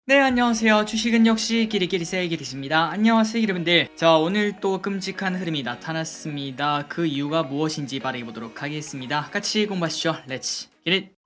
네, 안녕하세요. 주식은 역시 끼리끼리세의 끼리십니다. 안녕하세요, 여러분들. 자, 오늘 또 끔찍한 흐름이 나타났습니다. 그 이유가 무엇인지 말해보도록 하겠습니다. 같이 공부하시죠. 렛츠 기릿!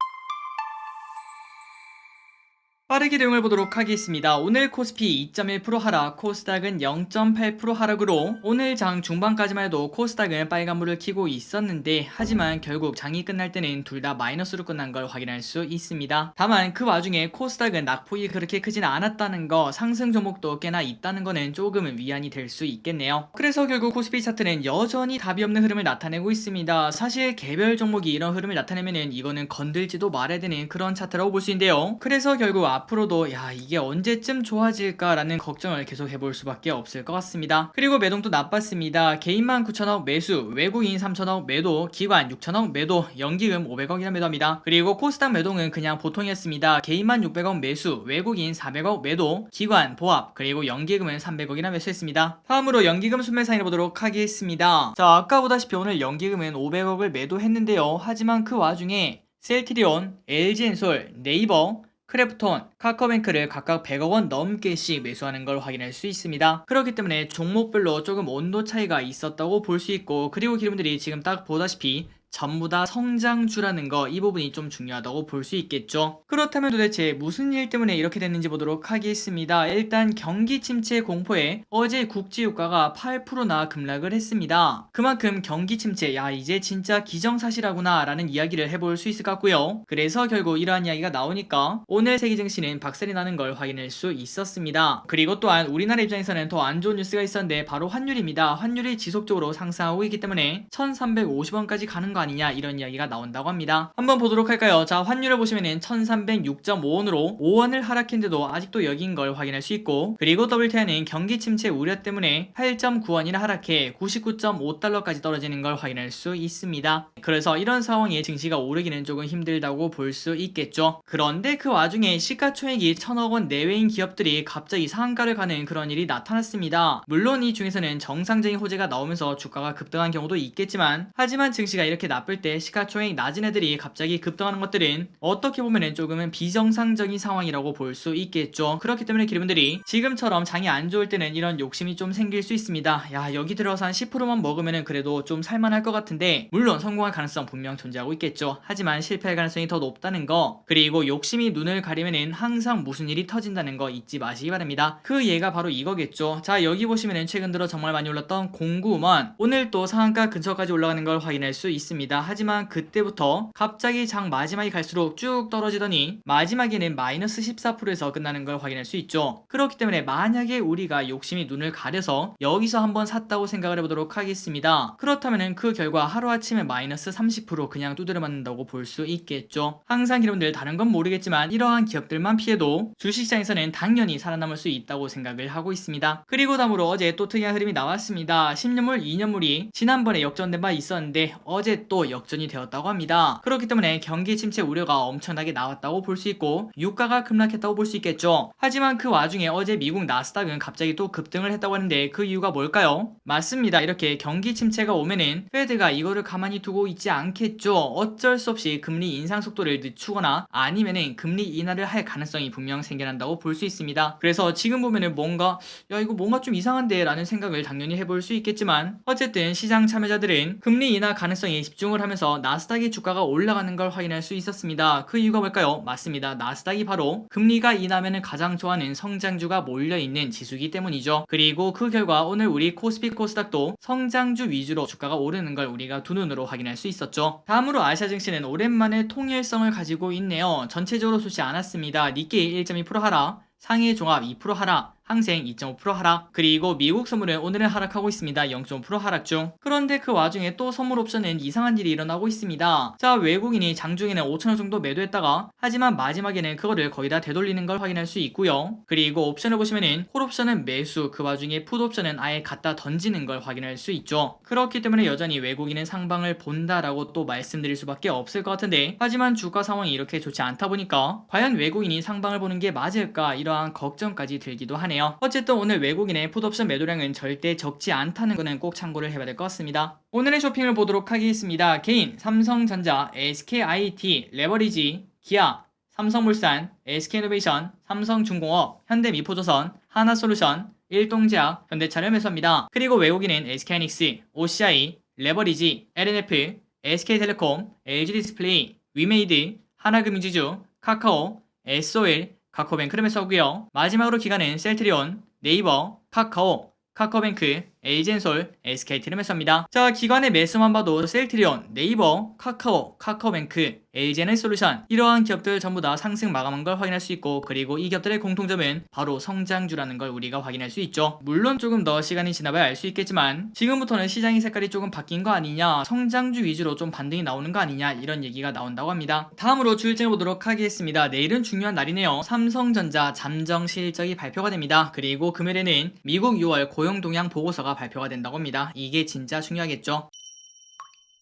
빠르게 내용을 보도록 하겠습니다. 오늘 코스피 2.1% 하락, 코스닥은 0.8% 하락으로 오늘 장 중반까지만 해도 코스닥은 빨간불을 켜고 있었는데, 하지만 결국 장이 끝날 때는 둘 다 마이너스로 끝난 걸 확인할 수 있습니다. 다만 그 와중에 코스닥은 낙폭이 그렇게 크진 않았다는 거, 상승 종목도 꽤나 있다는 거는 조금은 위안이 될 수 있겠네요. 그래서 결국 코스피 차트는 여전히 답이 없는 흐름을 나타내고 있습니다. 사실 개별 종목이 이런 흐름을 나타내면은 이거는 건들지도 말아야 되는 그런 차트라고 볼 수 있는데요. 그래서 결국 앞으로도 이게 언제쯤 좋아질까라는 걱정을 계속 해볼 수밖에 없을 것 같습니다. 그리고 매동도 나빴습니다. 개인만 9천억 매수, 외국인 3천억 매도, 기관 6천억 매도, 연기금 500억이나 매도합니다. 그리고 코스닥 매동은 그냥 보통이었습니다. 개인만 600억 매수, 외국인 400억 매도, 기관 보합, 그리고 연기금은 300억이나 매수했습니다. 다음으로 연기금 순매 사인을 보도록 하겠습니다. 자, 아까 보다시피 오늘 연기금은 500억을 매도했는데요. 하지만 그 와중에 셀트리온, LG엔솔, 네이버, 크래프톤, 카카오뱅크를 각각 100억원 넘게씩 매수하는 걸 확인할 수 있습니다. 그렇기 때문에 종목별로 조금 온도 차이가 있었다고 볼 수 있고, 그리고 여러분들이 지금 딱 보다시피 전부 다 성장주라는 거, 이 부분이 좀 중요하다고 볼 수 있겠죠. 그렇다면 도대체 무슨 일 때문에 이렇게 됐는지 보도록 하겠습니다. 일단 경기 침체 공포에 어제 국제유가가 8%나 급락을 했습니다. 그만큼 경기 침체, 이제 진짜 기정사실하구나 라는 이야기를 해볼 수 있을 것 같고요. 그래서 결국 이러한 이야기가 나오니까 오늘 세계 증시는 박살이 나는 걸 확인할 수 있었습니다. 그리고 또한 우리나라 입장에서는 더 안 좋은 뉴스가 있었는데, 바로 환율입니다. 환율이 지속적으로 상승하고 있기 때문에 1350원까지 가는 거 아니냐, 이런 이야기가 나온다고 합니다. 한번 보도록 할까요? 자, 환율을 보시면은 1306.5원으로 5원을 하락했는데도 아직도 여기인 걸 확인할 수 있고, 그리고 WTI는 경기 침체 우려 때문에 8.9원이나 하락해 99.5달러까지 떨어지는 걸 확인할 수 있습니다. 그래서 이런 상황에 증시가 오르기는 조금 힘들다고 볼 수 있겠죠. 그런데 그 와중에 시가총액이 1000억원 내외인 기업들이 갑자기 상한가를 가는 그런 일이 나타났습니다. 물론 이 중에서는 정상적인 호재가 나오면서 주가가 급등한 경우도 있겠지만, 하지만 증시가 이렇게 나쁠 때 시가총액 낮은 애들이 갑자기 급등하는 것들은 어떻게 보면은 조금은 비정상적인 상황이라고 볼 수 있겠죠. 그렇기 때문에 여러분들이 지금처럼 장이 안 좋을 때는 이런 욕심이 좀 생길 수 있습니다. 여기 들어서 한 10%만 먹으면은 그래도 좀 살만할 것 같은데, 물론 성공할 가능성 분명 존재하고 있겠죠. 하지만 실패할 가능성이 더 높다는 거, 그리고 욕심이 눈을 가리면은 항상 무슨 일이 터진다는 거 잊지 마시기 바랍니다. 그 예가 바로 이거겠죠. 자, 여기 보시면은 최근 들어 정말 많이 올랐던 공구만 오늘 또 상한가 근처까지 올라가는 걸 확인할 수 있습니다. 하지만 그때부터 갑자기 장 마지막에 갈수록 쭉 떨어지더니 마지막에는 마이너스 14%에서 끝나는 걸 확인할 수 있죠. 그렇기 때문에 만약에 우리가 욕심이 눈을 가려서 여기서 한번 샀다고 생각을 해보도록 하겠습니다. 그렇다면 그 결과 하루아침에 마이너스 30% 그냥 두드려 맞는다고 볼 수 있겠죠. 항상 여러분들 다른 건 모르겠지만 이러한 기업들만 피해도 주식시장에서는 당연히 살아남을 수 있다고 생각을 하고 있습니다. 그리고 다음으로 어제 또 특이한 흐름이 나왔습니다. 10년물, 2년물이 지난번에 역전된 바 있었는데 어제 또 역전이 되었다고 합니다. 그렇기 때문에 경기 침체 우려가 엄청나게 나왔다고 볼 수 있고, 유가가 급락했다고 볼 수 있겠죠. 하지만 그 와중에 어제 미국 나스닥은 갑자기 또 급등을 했다고 하는데, 그 이유가 뭘까요? 맞습니다. 이렇게 경기 침체가 오면은 페드가 이거를 가만히 두고 있지 않겠죠. 어쩔 수 없이 금리 인상 속도를 늦추거나 아니면은 금리 인하를 할 가능성이 분명 생겨난다고 볼 수 있습니다. 그래서 지금 보면은 이거 뭔가 좀 이상한데 라는 생각을 당연히 해볼 수 있겠지만, 어쨌든 시장 참여자들은 금리 인하 가능성에 집중을 하면서 나스닥의 주가가 올라가는 걸 확인할 수 있었습니다. 그 이유가 뭘까요? 맞습니다. 나스닥이 바로 금리가 인하면 가장 좋아하는 성장주가 몰려있는 지수이기 때문이죠. 그리고 그 결과 오늘 우리 코스피 코스닥도 성장주 위주로 주가가 오르는 걸 우리가 두 눈으로 확인할 수 있었죠. 다음으로 아시아 증시는 오랜만에 통일성을 가지고 있네요. 전체적으로 좋지 않았습니다. 니케이 1.2% 하락, 상해 종합 2% 하락, 항생 2.5% 하락, 그리고 미국 선물은 오늘은 하락하고 있습니다. 0.5% 하락 중. 그런데 그 와중에 또 선물 옵션은 이상한 일이 일어나고 있습니다. 자, 외국인이 장중에는 5천원 정도 매도했다가 하지만 마지막에는 그거를 거의 다 되돌리는 걸 확인할 수 있고요. 그리고 옵션을 보시면은 콜 옵션은 매수, 그 와중에 풋 옵션은 아예 갖다 던지는 걸 확인할 수 있죠. 그렇기 때문에 여전히 외국인은 상방을 본다라고 또 말씀드릴 수밖에 없을 것 같은데, 하지만 주가 상황이 이렇게 좋지 않다 보니까 과연 외국인이 상방을 보는 게 맞을까, 이러한 걱정까지 들기도 하네요. 어쨌든 오늘 외국인의 풋옵션 매도량은 절대 적지 않다는 거는 꼭 참고를 해봐야 될 것 같습니다. 오늘의 쇼핑을 보도록 하겠습니다. 개인, 삼성전자, SKIT, 레버리지, 기아, 삼성물산, SK이노베이션, 삼성중공업, 현대미포조선, 하나솔루션, 일동제약, 현대차를 매수합니다. 그리고 외국인은 SK하이닉스, OCI, 레버리지, LNF, SK텔레콤, LG디스플레이, 위메이드, 하나금융지주, 카카오, S-Oil, 카카오뱅크를 매수하고요. 마지막으로 기관은 셀트리온, 네이버, 카카오, 카카오뱅크, LG엔솔, SKT를 매수합니다. 자, 기관의 매수만 봐도 셀트리온, 네이버, 카카오, 카카오뱅크, LG엔솔루션 이러한 기업들 전부 다 상승 마감한 걸 확인할 수 있고, 그리고 이 기업들의 공통점은 바로 성장주라는 걸 우리가 확인할 수 있죠. 물론 조금 더 시간이 지나봐야 알 수 있겠지만 지금부터는 시장의 색깔이 조금 바뀐 거 아니냐, 성장주 위주로 좀 반등이 나오는 거 아니냐, 이런 얘기가 나온다고 합니다. 다음으로 주일증을 보도록 하겠습니다. 내일은 중요한 날이네요. 삼성전자 잠정 실적이 발표가 됩니다. 그리고 금요일에는 미국 6월 고용 동향 보고서가 발표가 된다고 합니다. 이게 진짜 중요하겠죠.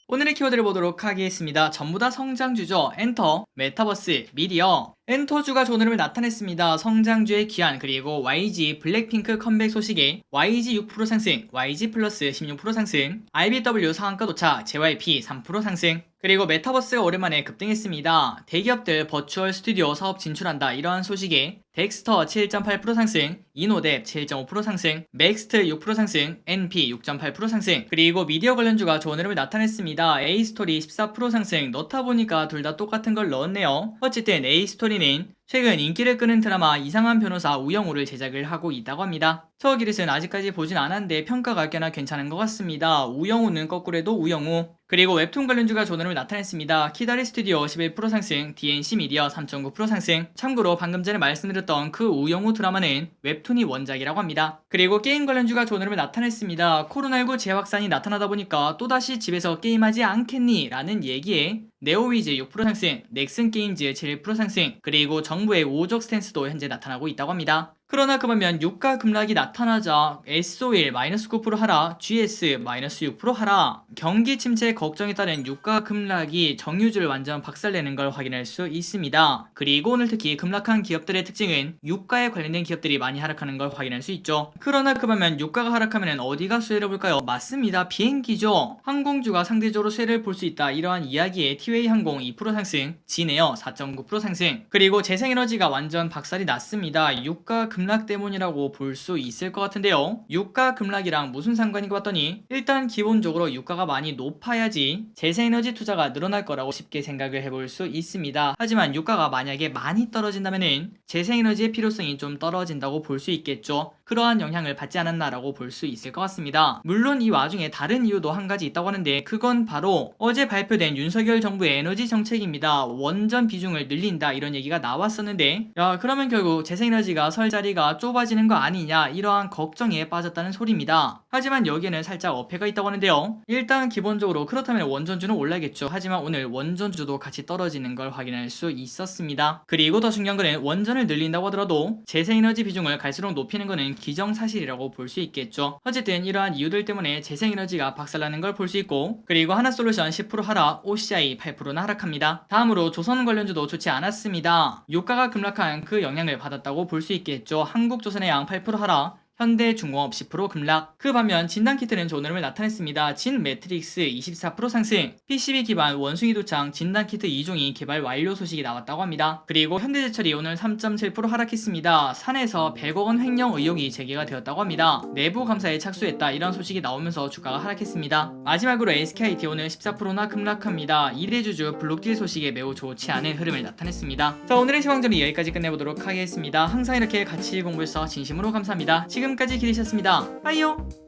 오늘의 키워드를 보도록 하겠습니다. 전부 다 성장주죠. 엔터, 메타버스, 미디어. 엔터주가 좋은 흐름을 나타냈습니다. 성장주의 기한, 그리고 YG 블랙핑크 컴백 소식에 YG 6% 상승, YG 플러스 16% 상승, IBW 상한가 도착, JYP 3% 상승. 그리고 메타버스가 오랜만에 급등했습니다. 대기업들 버추얼 스튜디오 사업 진출한다, 이러한 소식에 덱스터 7.8% 상승, 이노뎁 7.5% 상승, 맥스트 6% 상승, NP 6.8% 상승. 그리고 미디어 관련주가 좋은 흐름을 나타냈습니다. A스토리 14% 상승. 넣다 보니까 둘 다 똑같은 걸 넣었네요. 어쨌든 A스토리는 최근 인기를 끄는 드라마 이상한 변호사 우영우를 제작을 하고 있다고 합니다. 저 기릿은 아직까지 보진 않았는데 평가가 꽤나 괜찮은 것 같습니다. 우영우는 거꾸로 해도 우영우. 그리고 웹툰 관련주가 좋은 흐름을 나타냈습니다. 키다리 스튜디오 11% 상승, DNC 미디어 3.9% 상승. 참고로 방금 전에 말씀드렸던 그 우영우 드라마는 웹툰이 원작이라고 합니다. 그리고 게임 관련주가 좋은 흐름을 나타냈습니다. 코로나19 재확산이 나타나다 보니까 또다시 집에서 게임하지 않겠니? 라는 얘기에 네오위즈 6% 상승, 넥슨게임즈 7% 상승, 그리고 정부의 우호적 스탠스도 현재 나타나고 있다고 합니다. 그러나 그 반면 유가 급락이 나타나자 S-Oil -9% 하락, GS -6% 하락. 경기 침체 걱정에 따른 유가 급락이 정유주를 완전 박살내는 걸 확인할 수 있습니다. 그리고 오늘 특히 급락한 기업들의 특징은 유가에 관련된 기업들이 많이 하락하는 걸 확인할 수 있죠. 그러나 그 반면 유가가 하락하면 어디가 수혜를 볼까요? 맞습니다. 비행기죠. 항공주가 상대적으로 수혜를 볼 수 있다, 이러한 이야기에 티웨이 항공 2% 상승, 진에어 4.9% 상승. 그리고 재생에너지가 완전 박살이 났습니다. 유가 급락 때문이라고 볼 수 있을 것 같은데요. 유가 급락이랑 무슨 상관인가 봤더니 일단 기본적으로 유가가 많이 높아야지 재생에너지 투자가 늘어날 거라고 쉽게 생각을 해볼 수 있습니다. 하지만 유가가 만약에 많이 떨어진다면은 재생에너지의 필요성이 좀 떨어진다고 볼 수 있겠죠. 그러한 영향을 받지 않았나라고 볼 수 있을 것 같습니다. 물론 이 와중에 다른 이유도 한 가지 있다고 하는데 그건 바로 어제 발표된 윤석열 정부의 에너지 정책입니다. 원전 비중을 늘린다, 이런 얘기가 나왔었는데, 야, 그러면 결국 재생에너지가 설 자리가 좁아지는 거 아니냐, 이러한 걱정에 빠졌다는 소리입니다. 하지만 여기에는 살짝 어폐가 있다고 하는데요. 일단 기본적으로 그렇다면 원전주는 올라겠죠. 하지만 오늘 원전주도 같이 떨어지는 걸 확인할 수 있었습니다. 그리고 더 중요한 거는 원전을 늘린다고 하더라도 재생에너지 비중을 갈수록 높이는 거는 기정사실이라고 볼 수 있겠죠. 어쨌든 이러한 이유들 때문에 재생에너지가 박살나는 걸 볼 수 있고, 그리고 하나솔루션 10% 하락, OCI 8%나 하락합니다. 다음으로 조선 관련주도 좋지 않았습니다. 유가가 급락한 그 영향을 받았다고 볼 수 있겠죠. 한국조선해양 8% 하락, 현대중공업 10% 급락. 그 반면 진단키트는 좋은 흐름을 나타냈습니다. 진매트릭스 24% 상승, PCB 기반 원숭이 도창 진단키트 2종이 개발 완료 소식이 나왔다고 합니다. 그리고 현대제철이 오늘 3.7% 하락했습니다. 산에서 100억 원 횡령 의혹이 제기가 되었다고 합니다. 내부 감사에 착수했다, 이런 소식이 나오면서 주가가 하락했습니다. 마지막으로 SKT 오늘 14%나 급락합니다. 2대주주 블록딜 소식에 매우 좋지 않은 흐름을 나타냈습니다. 자, 오늘의 시황전이 여기까지 끝내보도록 하겠습니다. 항상 이렇게 같이 공부해서 진심으로 감사합니다. 지금까지 기리셨습니다. 빠이요.